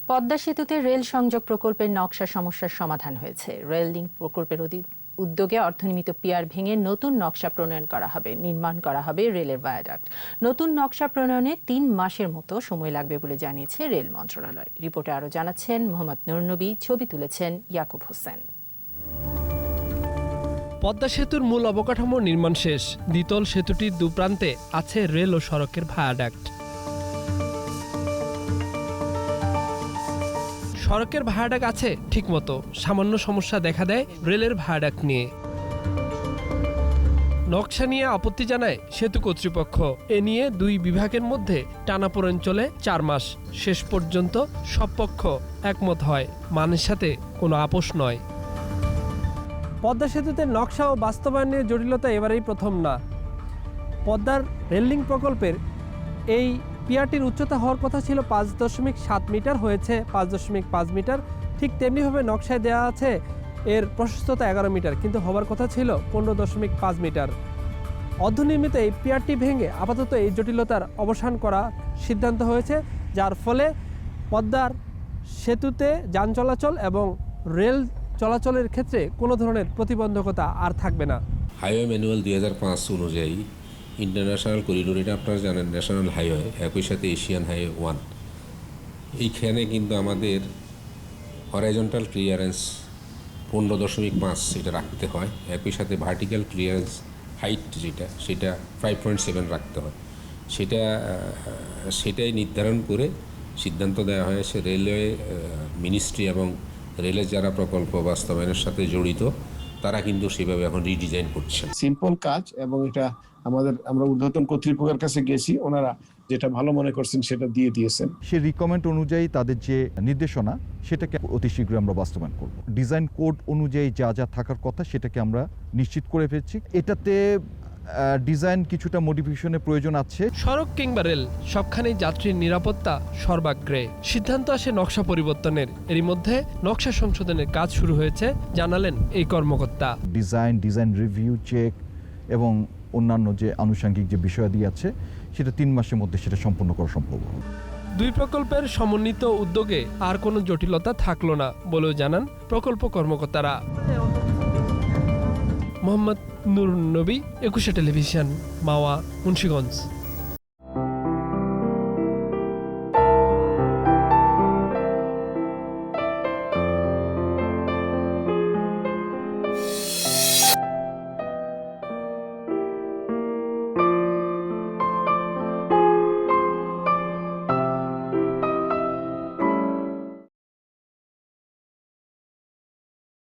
পদ্মা সেতুতে রেল সংযোগ প্রকল্পের নকশা সমস্যার সমাধান হয়েছে। রেল লিংক প্রকল্পের উদ্যোগে অর্ধনির্মিত পিয়ার ভেঙে নতুন নকশা প্রণয়ন করা হবে, নির্মাণ করা হবে রেলের ভায়াডাক্ট। নতুন নকশা প্রণয়নে ৩ মাসের মতো সময় লাগবে বলে জানিয়েছে রেল মন্ত্রণালয়। রিপোর্টে আরও জানাচ্ছেন মোহাম্মদ নুরনবী, ছবি তুলেছেন ইয়াকুব হোসেন। পদ্মা সেতুর মূল অবকাঠামো নির্মাণ শেষ। দ্বিতল সেতুটির দুপ্রান্তে আছে রেল ও সড়কের ভায়াডাক্ট। সড়কের ভায়াডাক্ট আছে ঠিকমতো, সামান্য সমস্যা দেখা দেয় রেলের ভায়াডাক্ট নিয়ে। নকশা নিয়ে আপত্তি জানায় সেতু কর্তৃপক্ষ। এ নিয়ে 2 বিভাগের মধ্যে টানাপোড়েন চলে 4 মাস। শেষ পর্যন্ত সব পক্ষ একমত হয়, মানের সাথে কোনো আপোষ নয়। পদ্মা সেতুতে নকশা ও বাস্তবায়ন নিয়ে জটিলতা এবারেই প্রথম না। পদ্মার রেললিং প্রকল্পের এই পিয়ারটির উচ্চতা হওয়ার কথা ছিল 5.7 মিটার, হয়েছে 5.5 মিটার। ঠিক তেমনিভাবে নকশায় দেওয়া আছে এর প্রশস্ততা 11 মিটার, কিন্তু হওয়ার কথা ছিল 15.5 মিটার। অর্ধনির্মিত এই পিয়ারটি ভেঙে আপাতত এই জটিলতার অবসান করা সিদ্ধান্ত হয়েছে, যার ফলে পদ্মার সেতুতে যান চলাচল এবং রেল চলাচলের ক্ষেত্রে কোনো ধরনের প্রতিবন্ধকতা আর থাকবে না। হাইওয়ে ম্যানুয়াল 2005 অনুযায়ী ইন্টারন্যাশনাল করিডোর, এটা আপনারা জানেন, ন্যাশনাল হাইওয়ে, একই সাথে এশিয়ান হাইওয়ে 1। এইখানে কিন্তু আমাদের হরাইজন্টাল ক্লিয়ারেন্স 15.5 এটা রাখতে হয়, একই সাথে ভার্টিক্যাল ক্লিয়ারেন্স হাইট সেটা 5.7 রাখতে হয়। সেটাই নির্ধারণ করে সিদ্ধান্ত দেওয়া হয়েছে রেলওয়ে মিনিস্ট্রি এবং রেলের যারা প্রকল্প বাস্তবায়নের সাথে জড়িত তারা কিন্তু সেভাবে এখন রিডিজাইন করছেন। সিম্পল কাজ, এবং এটা আমরা ঊর্ধ্বতন কর্তৃপক্ষের কাছে গেছি, ওনারা যেটা ভালো মনে করছেন সেটা দিয়ে দিয়েছেন। সেই রিকমেন্ড অনুযায়ী তাদের যে নির্দেশনা সেটাকে অতি শীঘ্রই আমরা বাস্তবায়ন করব। ডিজাইন কোড অনুযায়ী যা যা থাকার কথা সেটাকে আমরা নিশ্চিত করে ফেলছি। এটাতে ডিজাইন কিছুটা মডিফিকেশনের প্রয়োজন আছে। সড়ক কিংবা রেল, সবখানেই যাত্রীর নিরাপত্তা সর্বাগ্রে। সিদ্ধান্ত আসে নকশা পরিবর্তনের। এরই মধ্যে নকশা সংশোধনের কাজ শুরু হয়েছে, জানালেন এই কর্মকর্তা। ডিজাইন রিভিউ, চেক এবং অন্যান্য যে আনুষঙ্গিক যে বিষয়াদি আছে সেটা 3 মাসের মধ্যে সেটা সম্পন্ন করা সম্ভব হবে। 2 প্রকল্পের সমন্বিত উদ্যোগে আর কোনো জটিলতা থাকলো না বলেও জানান প্রকল্প কর্মকর্তারা। মোহাম্মদ নুরনবী, একুশে টেলিভিশন, মাওয়া, মুন্সিগঞ্জ।